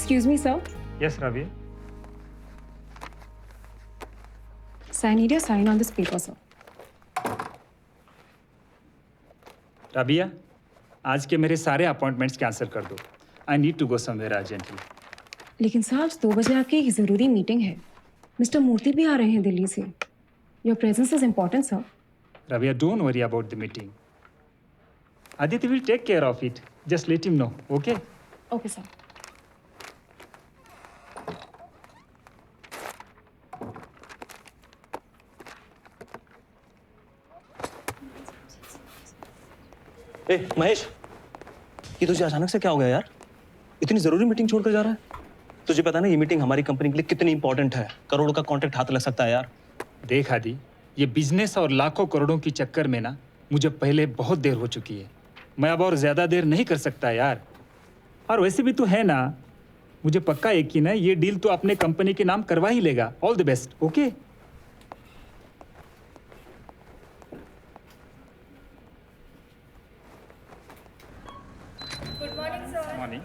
Excuse me, sir. Yes, Ravi. So I need your sign on this paper, sir. Rabia, आज के मेरे सारे appointments cancel कर दो. I need to go somewhere urgently. लेकिन साहब आज 2 बजे आपकी एक ज़रूरी मीटिंग है. मिस्टर मूर्ति भी आ रहे हैं दिल्ली से. Your presence is important, sir. Rabia, don't worry about the meeting. Aditi will take care of it. Just let him know, okay? Okay, sir. ए महेश, ये तुझे अचानक से क्या हो गया यार? इतनी जरूरी मीटिंग छोड़कर जा रहा है? तुझे पता ना ये मीटिंग हमारी कंपनी के लिए कितनी इंपॉर्टेंट है. करोड़ों का कॉन्ट्रैक्ट हाथ लग सकता है यार. देख आदि, ये बिजनेस और लाखों करोड़ों की चक्कर में ना मुझे पहले बहुत देर हो चुकी है. मैं अब और ज्यादा देर नहीं कर सकता यार. और वैसे भी तू है ना, मुझे पक्का यकीन है ये डील तो अपने कंपनी के नाम करवा ही लेगा. All the best, okay? Good morning sir. Morning.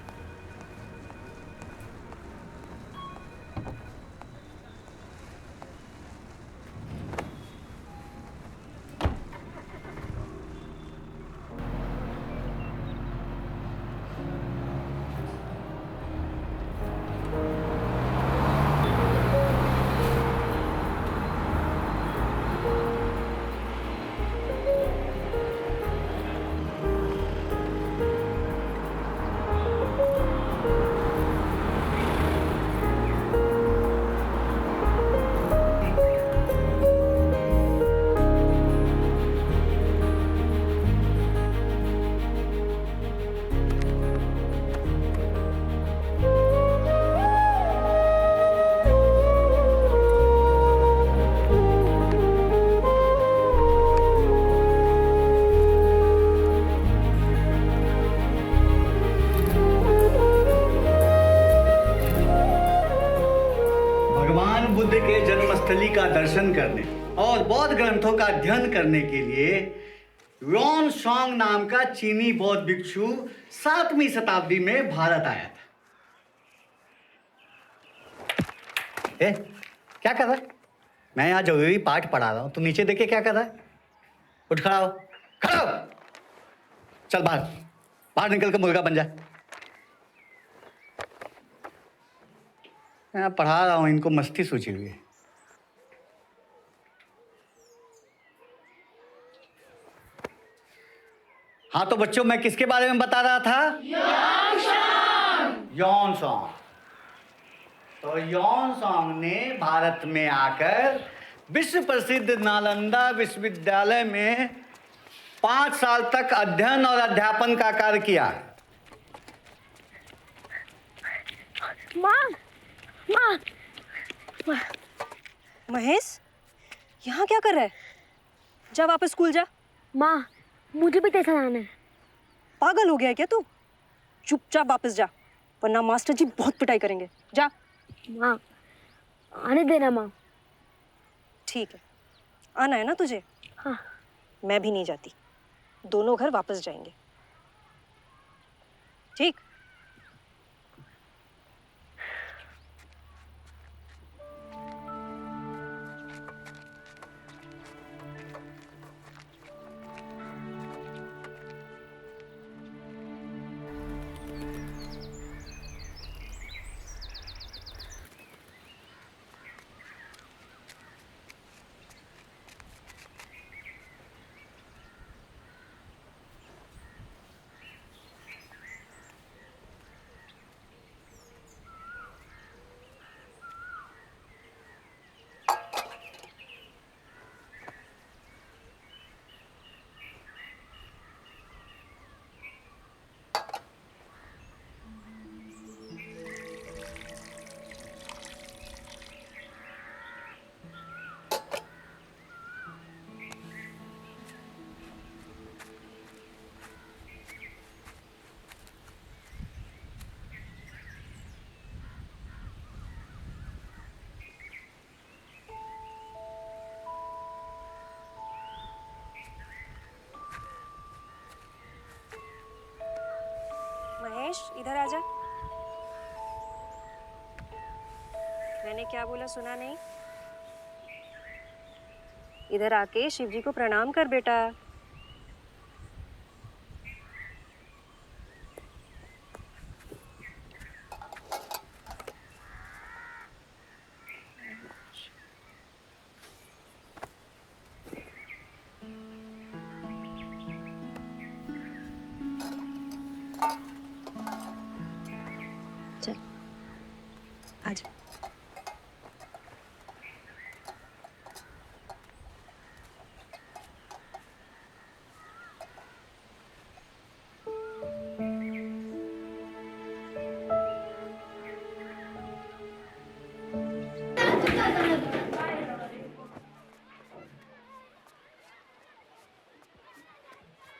भगवान बुद्ध के जन्मस्थली का दर्शन करने और बौद्ध ग्रंथों का अध्ययन करने के लिए युआन सांग नाम का चीनी बौद्ध भिक्षु 7वीं शताब्दी में भारत आया था. क्या कर रहा है? मैं यहाँ जरूरी पाठ पढ़ा रहा हूँ. तू नीचे देखे क्या कर रहा है? उठ खड़ा हो, खड़ा हो. चल बाहर, बाहर निकल कर मुर्गा बन जा. मैं पढ़ा रहा हूँ, इनको मस्ती सूझी हुई है. हाँ तो बच्चों, मैं किसके बारे में बता रहा था? युआन सांग. तो युआन सांग ने भारत में आकर विश्व प्रसिद्ध नालंदा विश्वविद्यालय में 5 साल तक अध्ययन और अध्यापन का कार्य किया. माँ, माँ. महेश, यहाँ क्या कर रहा है? जा वापस स्कूल जा. माँ, मुझे भी तेरे साथ आना है. पागल हो गया है क्या तू? चुपचाप वापस जा, वरना मास्टर जी बहुत पिटाई करेंगे. जा. माँ, आने देना माँ. ठीक है, आना है ना तुझे? हाँ. मैं भी नहीं जाती. दोनों घर वापस जाएंगे. ठीक? मैंने क्या बोला सुना नहीं? इधर आके शिव जी को प्रणाम कर बेटा। चल आजा।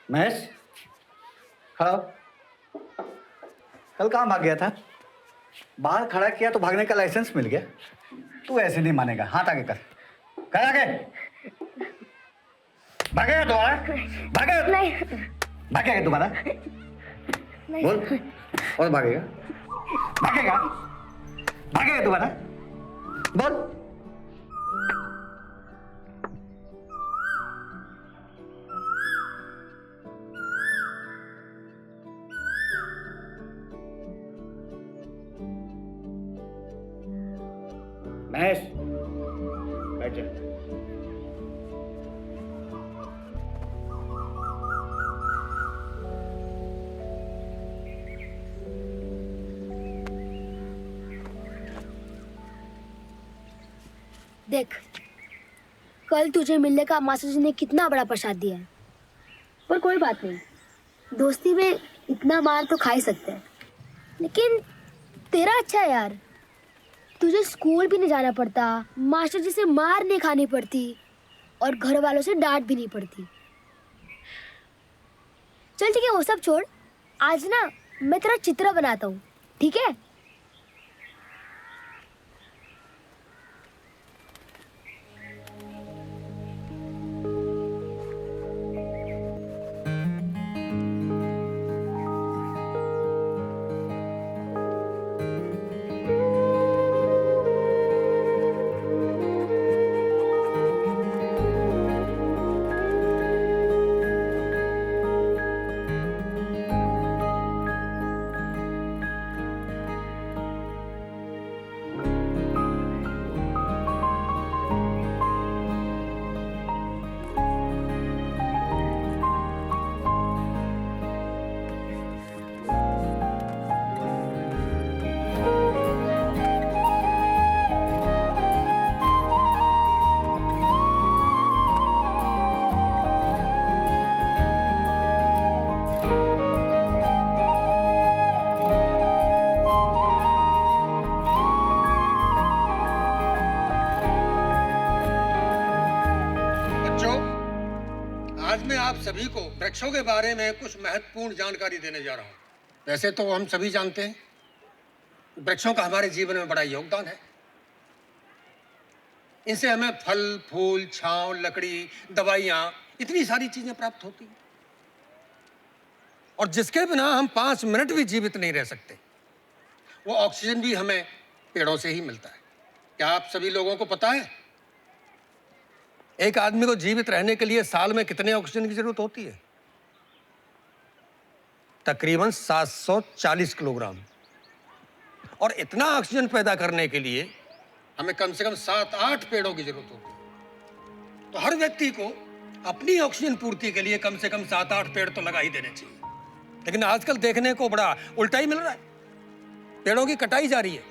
महेश, खड़ा हो। कल कहाँ भाग गया था? बाहर खड़ा किया तो भागने का लाइसेंस मिल गया। तू ऐसे नहीं मानेगा, हाथ आगे कर। कर आगे। भागेगा दोबारा? भागेगा? नहीं भागेगा दोबारा? नहीं बोल। और भागेगा? भागेगा? भागेगा दोबारा? बोल। महेश, बैठ जा। देख, कल तुझे मिलने का मास्टर जी ने कितना बड़ा प्रसाद दिया है, पर कोई बात नहीं, दोस्ती में इतना मार तो खा ही सकते हैं। लेकिन तेरा अच्छा है यार, तुझे स्कूल भी नहीं जाना पड़ता, मास्टर जी से मार नहीं खानी पड़ती और घर वालों से डांट भी नहीं पड़ती। चल ठीक है, वो सब छोड़। आज ना मैं तेरा चित्र बनाता हूँ, ठीक है? आज मैं आप सभी को वृक्षों के बारे में कुछ महत्वपूर्ण जानकारी देने जा रहा हूँ। वैसे तो हम सभी जानते हैं वृक्षों का हमारे जीवन में बड़ा योगदान है। इनसे हमें फल, फूल, छांव, लकड़ी, दवाइयाँ, इतनी सारी चीजें प्राप्त होती हैं। और जिसके बिना हम 5 मिनट भी जीवित नहीं रह सकते, वो ऑक्सीजन भी हमें पेड़ों से ही मिलता है। क्या आप सभी लोगों को पता है एक आदमी को जीवित रहने के लिए साल में कितने ऑक्सीजन की जरूरत होती है? तकरीबन 740 किलोग्राम। और इतना ऑक्सीजन पैदा करने के लिए हमें कम से कम 7-8 पेड़ों की जरूरत होती है। तो हर व्यक्ति को अपनी ऑक्सीजन पूर्ति के लिए कम से कम 7-8 पेड़ तो लगा ही देने चाहिए। लेकिन आजकल देखने को बड़ा उल्टा ही मिल रहा है। पेड़ों की कटाई जा रही है,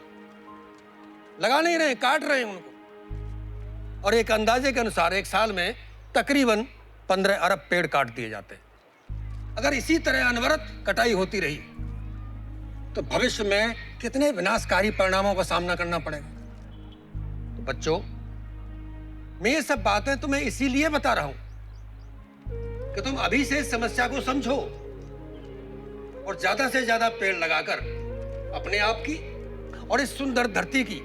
लगा नहीं रहे, काट रहे हैं उनको। और एक अंदाजे के अनुसार एक साल में तकरीबन 15 अरब पेड़ काट दिए जाते हैं। अगर इसी तरह अनवरत कटाई होती रही तो भविष्य में कितने विनाशकारी परिणामों का सामना करना पड़ेगा। तो बच्चों, मैं ये सब बातें तुम्हें इसीलिए बता रहा हूं कि तुम अभी से इस समस्या को समझो और ज्यादा से ज्यादा पेड़ लगाकर अपने आप की और इस सुंदर धरती की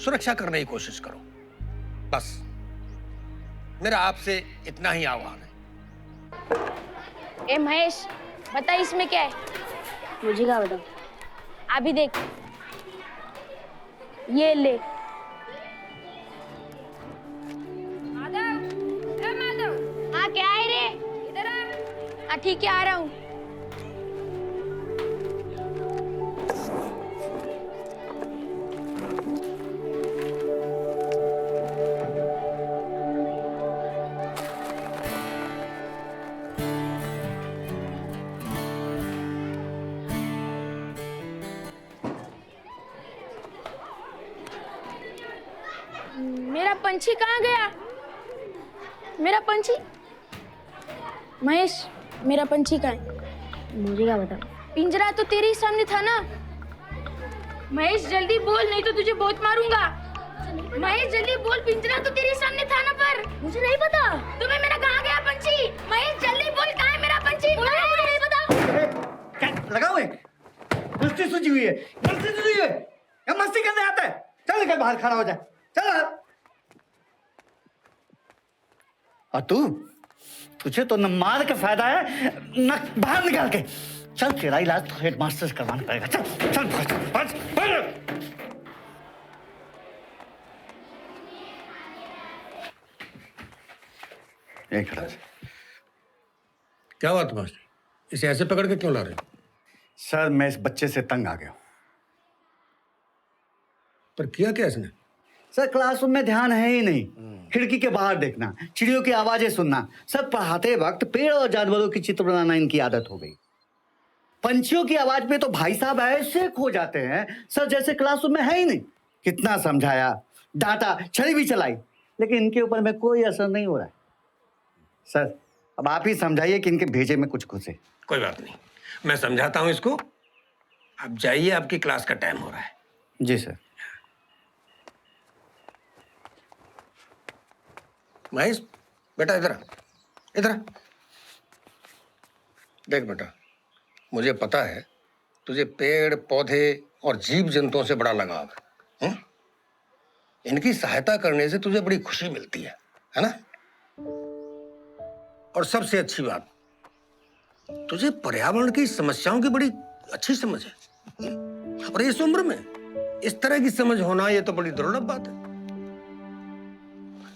सुरक्षा करने की कोशिश करो। बस मेरा आपसे इतना ही आह्वान है। ए महेश, बता इसमें क्या है? मुझे क्या बताओ? अभी देख, ये ले, हाँ ठीक है, आ रहा हूँ। मेरा पंछी कहाँ गया? मेरा पंछी? महेश, मेरा पंछी कहाँ है? मुझे क्या बता। पिंजरा तो तेरे ही सामने था ना। महेश जल्दी बोल, नहीं तो तुझे बहुत मारूंगा। महेश जल्दी बोल, पिंजरा तो तेरे ही सामने था ना। पर मुझे नहीं पता। तुम्हें मेरा कहाँ गया पंछी? महेश जल्दी बोल, कहाँ है मेरा पंछी? मुझे नहीं पता। क्या लगाओ है? मस्ती सूझी हुई है, मस्ती सूझी हुई है। क्या मस्ती करने आता है? चल निकल बाहर, खड़ा हो जा। चल बाहर। और तुझे तो न मार का फायदा है न बाहर निकाल के। चल तेरा इलाज तो हेडमास्टर से करवाना पड़ेगा। चल चल भाग। एक खड़ा है। क्या बात है मास्टर, इसे ऐसे पकड़ के क्यों ला रहे हो? सर मैं इस बच्चे से तंग आ गया हूं। पर किया क्या इसने? सर क्लासरूम में ध्यान है ही नहीं। खिड़की के बाहर देखना, चिड़ियों की आवाजें सुनना। सर पढ़ाते वक्त पेड़ और जानवरों की चित्र बनाना इनकी आदत हो गई। पंछियों की आवाज में तो भाई साहब ऐसे खो जाते हैं सर, जैसे क्लासरूम में है ही नहीं। कितना समझाया, डांटा, छड़ी भी चलाई, लेकिन इनके ऊपर में कोई असर नहीं हो रहा है। सर अब आप ही समझाइए कि इनके भेजे में कुछ घुसे। कोई बात नहीं, मैं समझाता हूं इसको। आप जाइए, आपकी क्लास का टाइम हो रहा है। जी सर। महेश बेटा इधर आ, इधर आ। देख बेटा, मुझे पता है तुझे पेड़ पौधे और जीव जंतुओं से बड़ा लगाव है? इनकी सहायता करने से तुझे बड़ी खुशी मिलती है ना? और सबसे अच्छी बात, तुझे पर्यावरण की समस्याओं की बड़ी अच्छी समझ है। और इस उम्र में इस तरह की समझ होना ये तो बड़ी दुर्लभ बात है।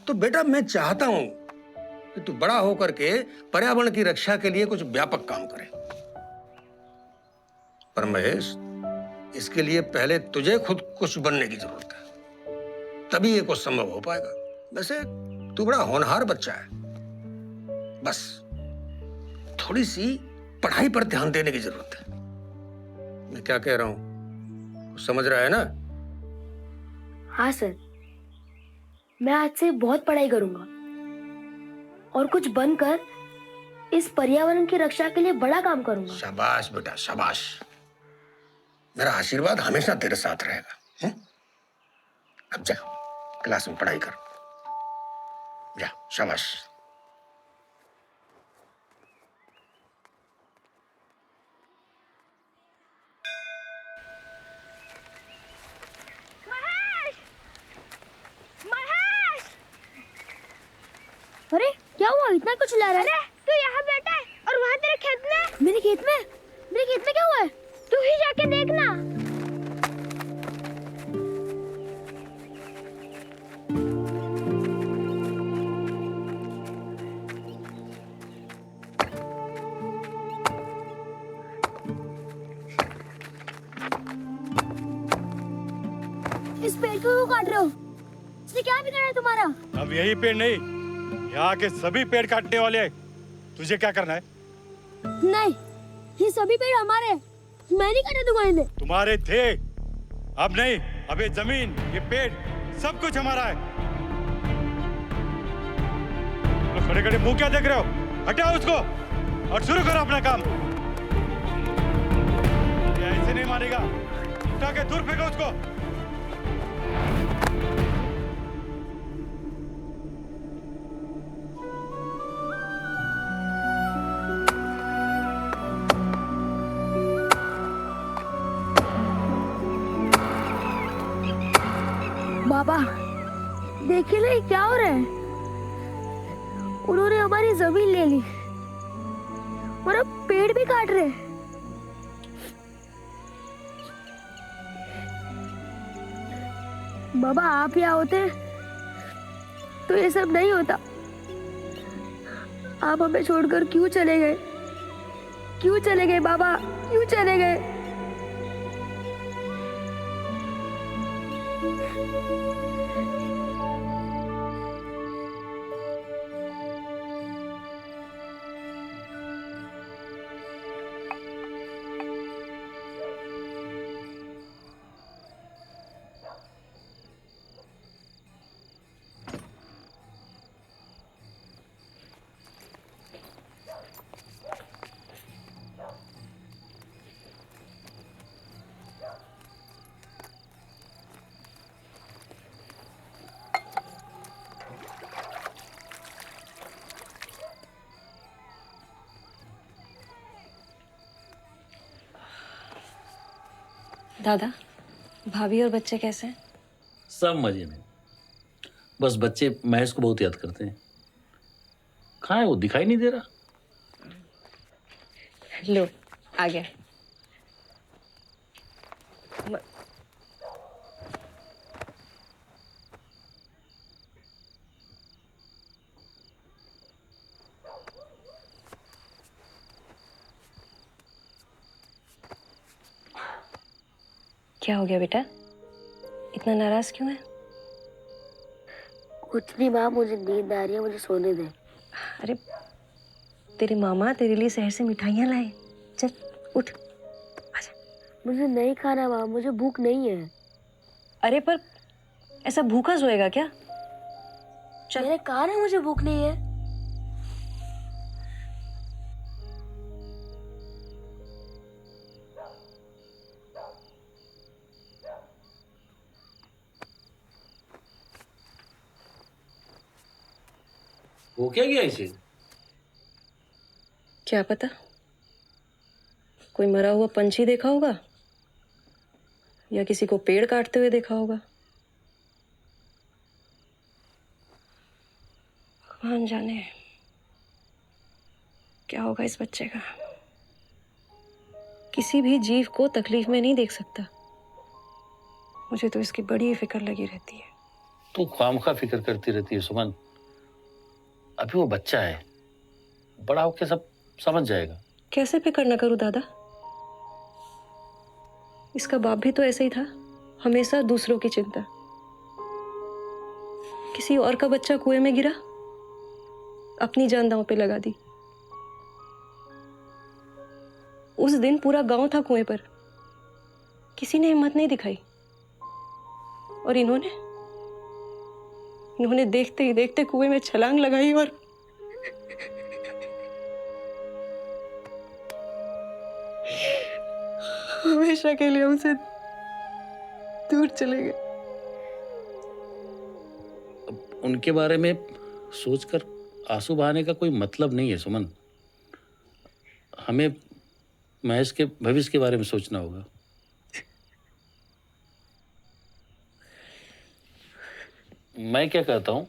तो बेटा मैं चाहता हूं कि तू बड़ा होकर के पर्यावरण की रक्षा के लिए कुछ व्यापक काम करे। पर महेश, इसके लिए पहले तुझे खुद कुछ बनने की जरूरत है, तभी ये कुछ संभव हो पाएगा। वैसे तू बड़ा होनहार बच्चा है, बस थोड़ी सी पढ़ाई पर ध्यान देने की जरूरत है। मैं क्या कह रहा हूं, समझ रहा है ना? हाँ सर, मैं आज से बहुत पढ़ाई करूंगा और कुछ बनकर इस पर्यावरण की रक्षा के लिए बड़ा काम करूंगा। शाबाश बेटा शाबाश, मेरा आशीर्वाद हमेशा तेरे साथ रहेगा। अब जा क्लास में पढ़ाई कर, जा। शाबाश। अरे क्या हुआ, इतना कुछ ला रहा है? अरे तू यहाँ बैठा है और वहाँ तेरे खेत में। मेरे खेत में? मेरे खेत में क्या हुआ है? तू ही जाके देखना। इस पेड़ को क्यों काट रहे हो? इससे क्या बिगड़ा है तुम्हारा? अब यही पेड़ नहीं, यहाँ के सभी पेड़ काटने वाले हैं। तुझे क्या करना है? नहीं, ये सभी पेड़ हमारे हैं। मैं नहीं काटने दूंगा इन्हें। तुम्हारे थे, अब नहीं। अब ये जमीन, ये पेड़, सब कुछ हमारा है। तो खड़े खड़े मुंह क्या देख रहे हो? हटाओ उसको और शुरू करो अपना काम। ये ऐसे नहीं मानेगा, उठा के दूर फेंको उसको। बाबा देखिए ना, ये क्या हो रहा है? उन्होंने हमारी जमीन ले ली और अब पेड़ भी काट रहे हैं। बाबा आप यहाँ होते तो ये सब नहीं होता। आप हमें छोड़कर क्यों चले गए? क्यों चले गए बाबा, क्यों चले गए? दादा, भाभी और बच्चे कैसे हैं? सब मजे में। बस बच्चे महेश को बहुत याद करते हैं। कहाँ है वो, दिखाई नहीं दे रहा। लो, आ गया। क्या हो गया बेटा, इतना नाराज क्यों है? कुछ नहीं माँ, मुझे नींद आ रही है, मुझे सोने दे। अरे तेरे मामा तेरे लिए शहर से मिठाइयाँ लाए, चल उठ, आजा। मुझे नहीं खाना माँ, मुझे भूख नहीं है। अरे पर ऐसा भूखा सोएगा क्या? चल। मैंने कहा ना मुझे भूख नहीं है। वो क्या गया इसे? क्या पता, कोई मरा हुआ पंछी देखा होगा या किसी को पेड़ काटते हुए देखा होगा। भगवान जाने क्या होगा इस बच्चे का। किसी भी जीव को तकलीफ में नहीं देख सकता। मुझे तो इसकी बड़ी फिक्र लगी रहती है। तू खामखा फिक्र करती रहती है सुमन। अभी वो बच्चा है, बड़ा होके सब समझ जाएगा। कैसे फिक्र ना करूं दादा, इसका बाप भी तो ऐसे ही था, हमेशा दूसरों की चिंता। किसी और का बच्चा कुएं में गिरा, अपनी जान दांव पे लगा दी। उस दिन पूरा गांव था कुएं पर, किसी ने हिम्मत नहीं दिखाई। और इन्होंने देखते ही देखते कुएं में छलांग लगाई और हमेशा के लिए उनसे दूर चले गए। अब उनके बारे में सोचकर आंसू बहाने का कोई मतलब नहीं है सुमन। हमें महेश के भविष्य के बारे में सोचना होगा। मैं क्या कहता हूं,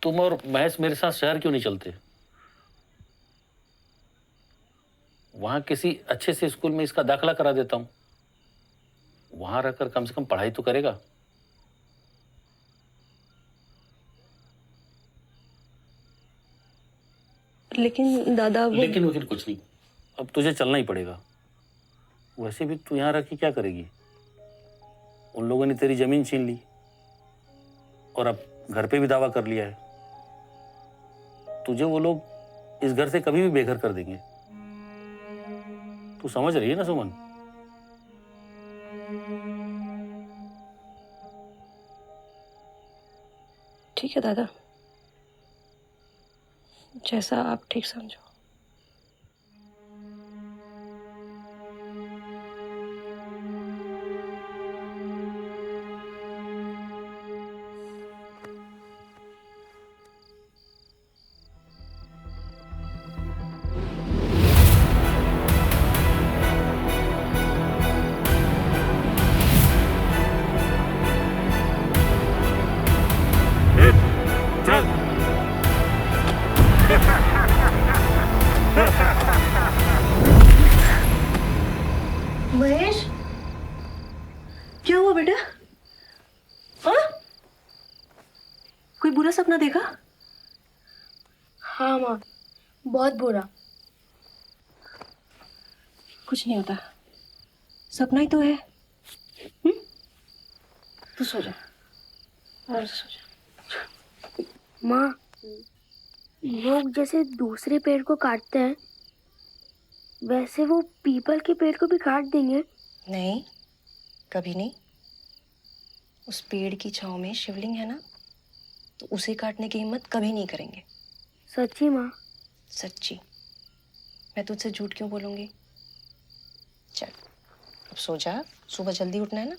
तुम और महेश मेरे साथ शहर क्यों नहीं चलते? वहां किसी अच्छे से स्कूल में इसका दाखिला करा देता हूं। वहां रहकर कम से कम पढ़ाई तो करेगा। लेकिन दादा वो... लेकिन वकील कुछ नहीं, अब तुझे चलना ही पड़ेगा। वैसे भी तू यहां रह के क्या करेगी? उन लोगों ने तेरी जमीन छीन ली और अब घर पे भी दावा कर लिया है। तुझे वो लोग इस घर से कभी भी बेघर कर देंगे। तू समझ रही है ना सुमन? ठीक है दादा, जैसा आप ठीक समझो। महेश, क्या हुआ बेटा? हाँ? कोई बुरा सपना देखा? हाँ माँ, बहुत बुरा। कुछ नहीं होता, सपना ही तो है। तू सो जा और सो जा। माँ, लोग जैसे दूसरे पेड़ को काटते हैं वैसे वो पीपल के पेड़ को भी काट देंगे? नहीं, कभी नहीं। उस पेड़ की छांव में शिवलिंग है ना, तो उसे काटने की हिम्मत कभी नहीं करेंगे। सच्ची माँ? सच्ची। मैं तुझसे झूठ क्यों बोलूंगी? चल अब सो जा, सुबह जल्दी उठना है ना।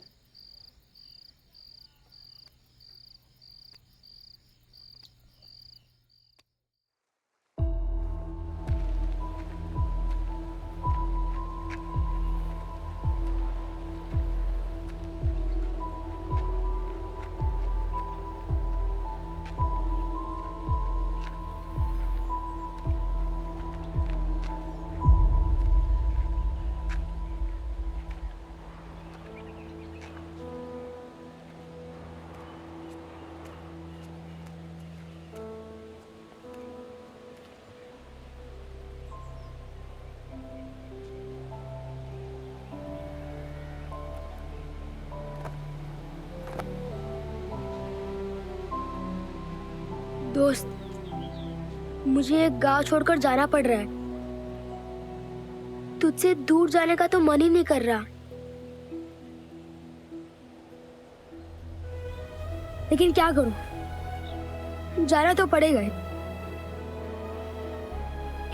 दोस्त, मुझे एक गांव छोड़कर जाना पड़ रहा है। तुझसे दूर जाने का तो मन ही नहीं कर रहा, लेकिन क्या करूं, जाना तो पड़ेगा ही।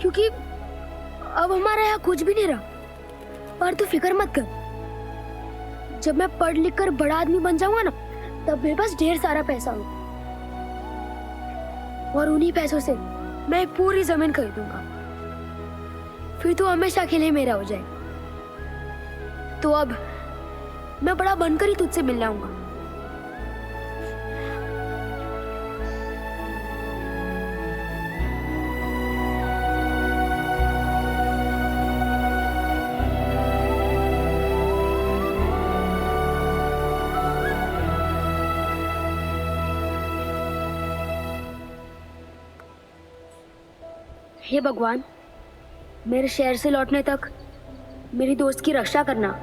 क्योंकि अब हमारा यहाँ कुछ भी नहीं रहा। पर तू फिक्र मत कर, जब मैं पढ़ लिख कर बड़ा आदमी बन जाऊंगा ना, तब मेरे पास ढेर सारा पैसा होगा और उन्हीं पैसों से मैं पूरी जमीन खरीदूंगा। फिर तू हमेशा के लिए मेरा हो जाए। तो अब मैं बड़ा बनकर ही तुझसे मिलने आऊंगा। हे भगवान, मेरे शहर से लौटने तक मेरी दोस्त की रक्षा करना।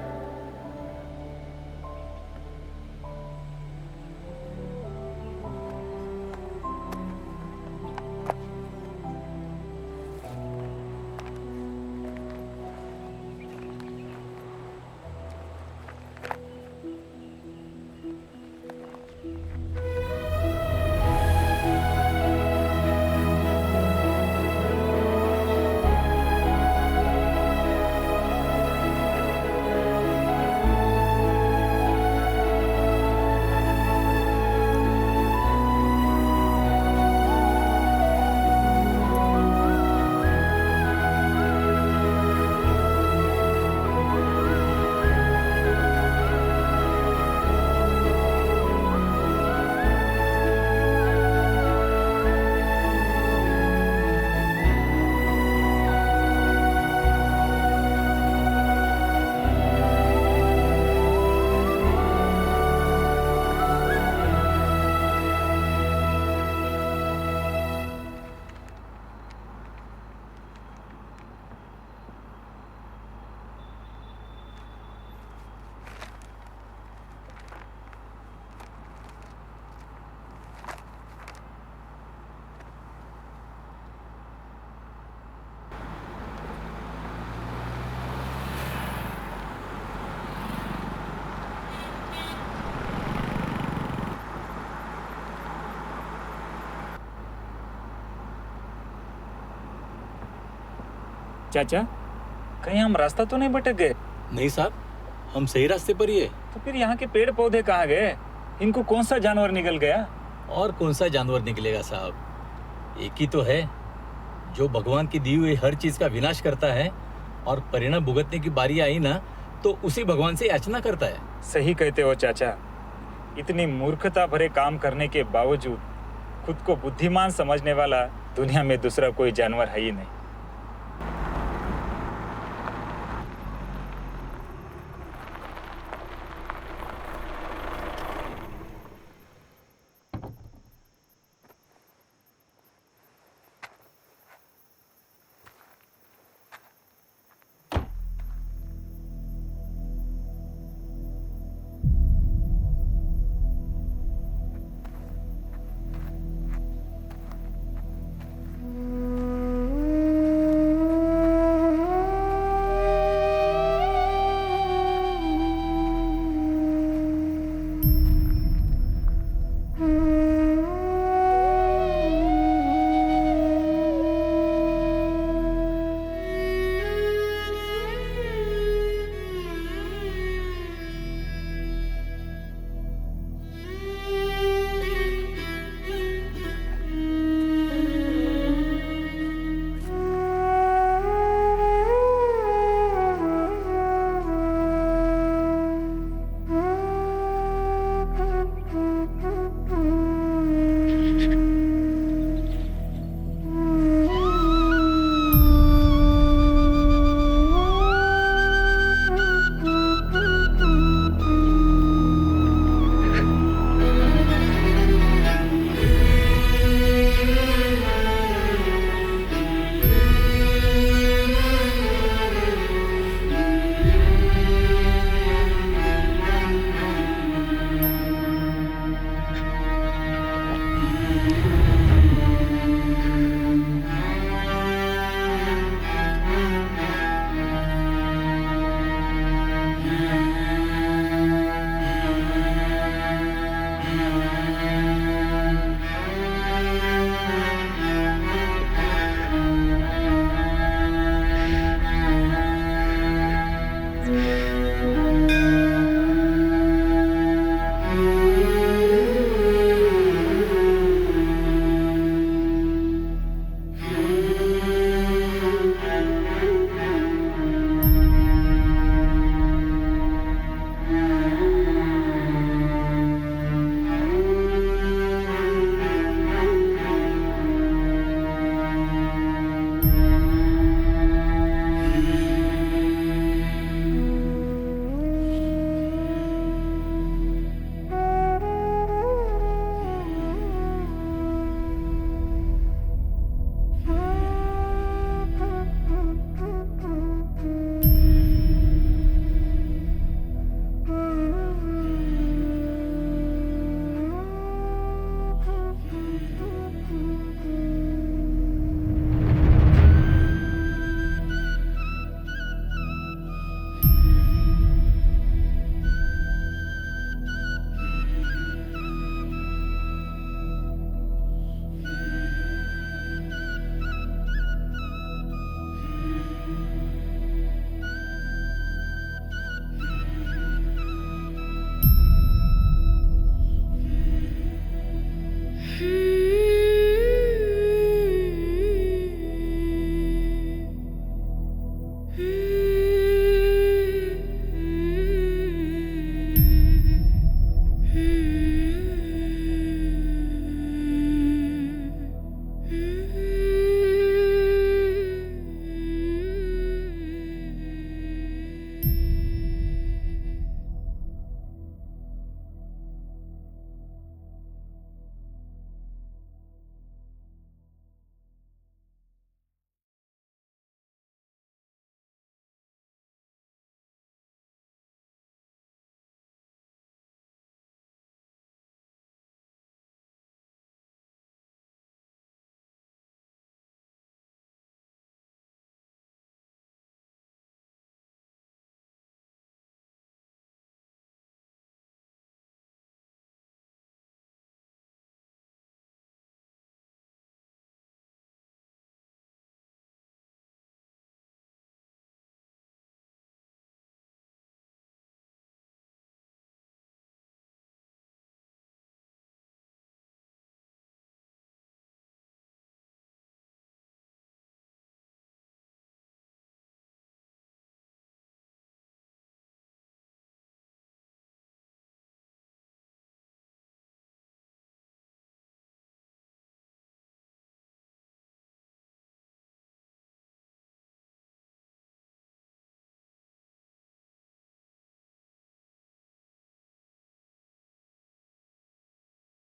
चाचा, कहीं हम रास्ता तो नहीं भटक गए? नहीं साहब, हम सही रास्ते पर ही है। तो फिर यहाँ के पेड़ पौधे कहाँ गए? इनको कौन सा जानवर निकल गया? और कौन सा जानवर निकलेगा साहब, एक ही तो है जो भगवान की दी हुई हर चीज का विनाश करता है और परिणाम भुगतने की बारी आई ना तो उसी भगवान से याचना करता है। सही कहते हो चाचा, इतनी मूर्खता भरे काम करने के बावजूद खुद को बुद्धिमान समझने वाला दुनिया में दूसरा कोई जानवर है ही नहीं।